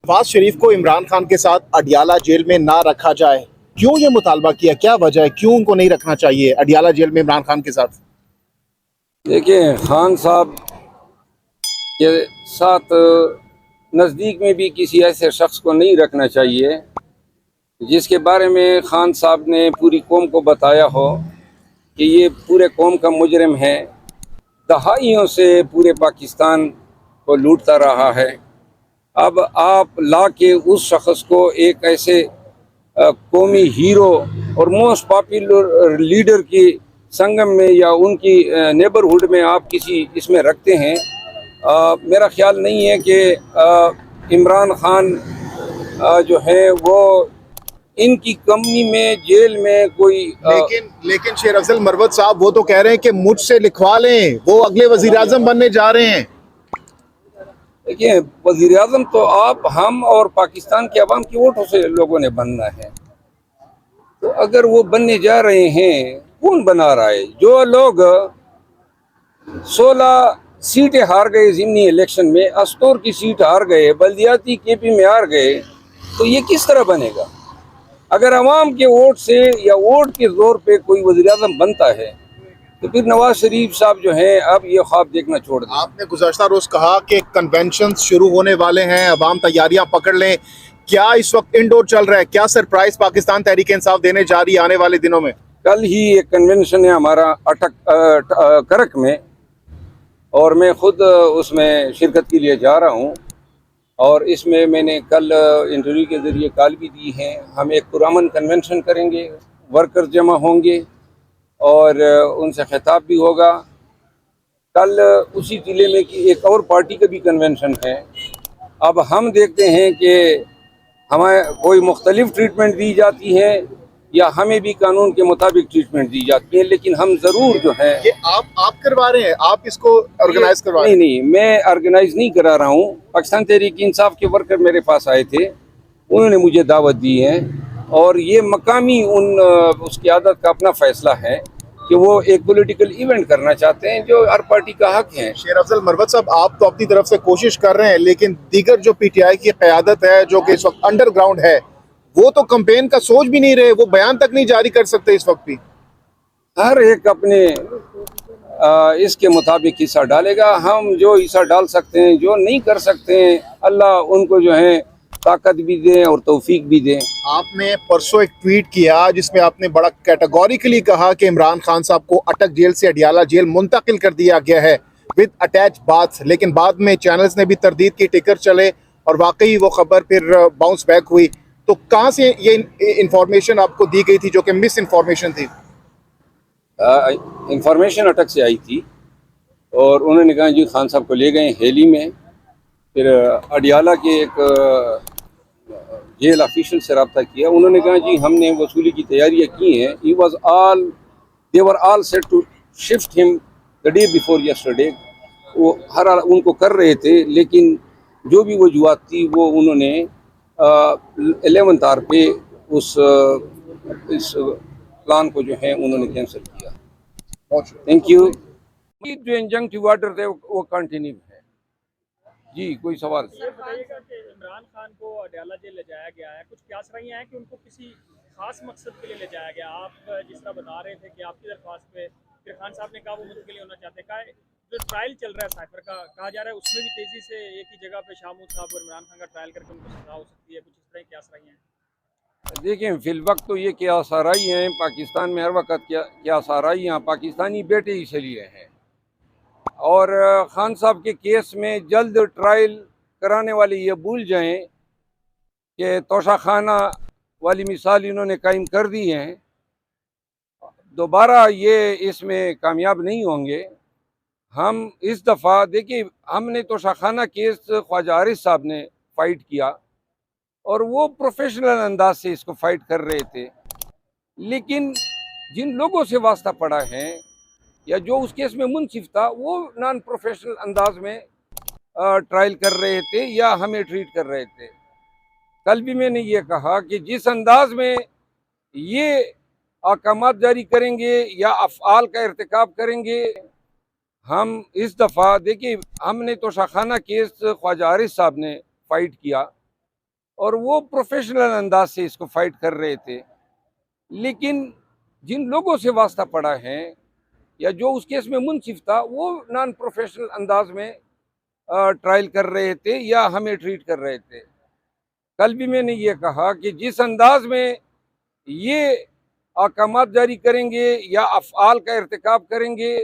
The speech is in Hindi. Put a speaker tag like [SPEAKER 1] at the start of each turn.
[SPEAKER 1] नवाज शरीफ को इमरान खान के साथ अडियाला जेल में ना रखा जाए, क्यों ये मुतालबा किया, क्या वजह है, क्यों उनको नहीं रखना चाहिए अडियाला जेल में इमरान खान के साथ?
[SPEAKER 2] देखिए, खान साहब के साथ नज़दीक में भी किसी ऐसे शख्स को नहीं रखना चाहिए जिसके बारे में खान साहब ने पूरी कौम को बताया हो कि ये पूरे कौम का मुजरिम है, दहाइयों से पूरे पाकिस्तान को लूटता रहा है। अब आप ला के उस शख्स को एक ऐसे कौमी हीरो और मोस्ट पॉपुलर लीडर की संगम में या उनकी नेबरहुड में आप किसी इसमें रखते हैं। मेरा ख्याल नहीं है कि इमरान खान जो है वो इनकी कमी में जेल में कोई
[SPEAKER 1] लेकिन लेकिन शेर अफजल मरवत साहब वो तो कह रहे हैं कि मुझसे लिखवा लें, वो अगले वजीर आजम बनने जा रहे हैं।
[SPEAKER 2] देखिए, वजीर आजम तो आप, हम और पाकिस्तान के अवाम की वोटों से लोगों ने बनना है। तो अगर वो बनने जा रहे हैं, कौन बना रहा है? जो लोग 16 सीटें हार गए ज़िमनी इलेक्शन में, अस्तोर की सीट हार गए, बल्दियाती केपी में हार गए, तो ये किस तरह बनेगा? अगर अवाम के वोट से या वोट के जोर पे कोई वज़ीर आज़म बनता है तो फिर नवाज शरीफ साहब जो हैं अब ये ख्वाब देखना छोड़ दें।
[SPEAKER 1] आपने गुज़श्ता रोज कहा कि कन्वेंशन शुरू होने वाले हैं, अवाम तैयारियां पकड़ लें। क्या इस वक्त इंडोर चल रहा है? क्या सरप्राइज पाकिस्तान तहरीक इंसाफ देने जा रही है आने वाले दिनों में?
[SPEAKER 2] कल ही एक कन्वेंशन है हमारा करक में, और मैं खुद उसमें शिरकत के लिए जा रहा हूँ। और इसमें मैंने कल इंटरव्यू के ज़रिए कॉल भी दी है। हम एक पुरअमन कन्वेंशन करेंगे, वर्कर्स जमा होंगे और उनसे खिताब भी होगा। कल उसी ज़िले में की एक और पार्टी का भी कन्वेंशन है। अब हम देखते हैं कि हमें कोई मुख्तलिफ ट्रीटमेंट दी जाती है या हमें भी कानून के मुताबिक ट्रीटमेंट दी जाती है, लेकिन हम ज़रूर जो है
[SPEAKER 1] ये आप करवा रहे हैं, आप इसको ऑर्गेनाइज करवा रहे हैं?
[SPEAKER 2] नहीं, मैं ऑर्गेनाइज नहीं करा रहा हूँ। पाकिस्तान तहरीक इंसाफ के वर्कर मेरे पास आए थे, उन्होंने मुझे दावत दी है और ये मकामी उस क़यादत का अपना फ़ैसला है कि वो एक पॉलिटिकल इवेंट करना चाहते हैं, जो हर पार्टी का हक है।
[SPEAKER 1] शेर अफजल मरवत साहब, आप तो अपनी तरफ से कोशिश कर रहे हैं, लेकिन दीगर जो पीटीआई की क़यादत है जो कि इस वक्त अंडरग्राउंड है, वो तो कैंपेन का सोच भी नहीं रहे, वो बयान तक नहीं जारी कर सकते इस वक्त भी।
[SPEAKER 2] हर एक अपने इसके मुताबिक हिस्सा डालेगा। हम जो हिस्सा डाल सकते हैं, जो नहीं कर सकते हैं, अल्लाह उनको जो है ताकत भी दें और तौफीक भी दें।
[SPEAKER 1] आपने परसों एक ट्वीट किया जिसमें आपने बड़ा कैटेगोरिकली कहा कि इमरान खान साहब को अटक जेल से अडियाला जेल मुंतकिल कर दिया गया है विद अटैच बाथ, लेकिन बाद में चैनल्स ने भी तरदीद की, टिकर चले और वाकई वो खबर फिर बाउंस बैक हुई। तो कहाँ से ये इंफॉर्मेशन आपको दी गई थी जो कि मिस इंफॉर्मेशन थी?
[SPEAKER 2] इंफॉर्मेशन अटक से आई थी और उन्होंने कहा जी खान साहब को ले गए हेली में। फिर अडियाला के एक जेल ऑफिशियल से रब्ता किया, उन्होंने कहा जी हमने वसूली की तैयारियां की हैं। They were all set to shift him the day before yesterday. वो हर उनको कर रहे थे, लेकिन जो भी वजूहत थी वो उन्होंने 11 आवर पे इस प्लान को जो है उन्होंने कैंसिल किया। Thank you. जो इंजंक्टिव ऑर्डर थे वो कंटिन्यू है। जी, कोई सवाल?
[SPEAKER 3] सर बताइएगा कि इमरान खान को अडियाला जेल ले जाया गया है, कुछ क्यास रही हैं कि उनको किसी खास मकसद के लिए ले जाया गया? आप जिस तरह बता रहे थे कि आपकी दरख्वास्त पे फिर खान साहब ने कहा वो मुंतकिल होना चाहते हैं। जो ट्रायल चल रहा है साइफर का, कहा जा रहा है उसमें भी तेजी से एक ही जगह पे शामूद साहब और इमरान खान का ट्रायल करके उनको सजा हो सकती है, कुछ इस तरह क्यास रही हैं?
[SPEAKER 2] देखिए, फिल वक्त तो ये क्यास आराई हैं पाकिस्तान में, हर वक्त क्यास आराई हैं पाकिस्तानी बेटे ही चलिए हैं। और खान साहब के केस में जल्द ट्रायल कराने वाले ये भूल जाएं कि तोशाखाना वाली मिसाल इन्होंने कायम कर दी है। दोबारा ये इसमें कामयाब नहीं होंगे। हम इस दफ़ा देखिए, हमने तोशाखाना केस ख्वाजा आरिफ साहब ने फ़ाइट किया और वो प्रोफेशनल अंदाज से इसको फ़ाइट कर रहे थे, लेकिन जिन लोगों से वास्ता पड़ा है या जो उस केस में मुंसिफ था, वो नॉन प्रोफेशनल अंदाज में ट्रायल कर रहे थे या हमें ट्रीट कर रहे थे। कल भी मैंने ये कहा कि जिस अंदाज में ये अहकामात जारी करेंगे या अफ़आल का इर्तिकाब करेंगे, हम इस दफ़ा देखिए, हमने तोशाखाना केस ख्वाजा आरिफ साहब ने फ़ाइट किया और वो प्रोफेशनल अंदाज से इसको फाइट कर रहे थे। लेकिन जिन लोगों से वास्ता पड़ा है या जो उस केस में मुंसिफ था, वो नॉन प्रोफेशनल अंदाज में ट्रायल कर रहे थे या हमें ट्रीट कर रहे थे। कल भी मैंने ये कहा कि जिस अंदाज में ये अहकामात जारी करेंगे या अफ़आल का इर्तिकाब करेंगे,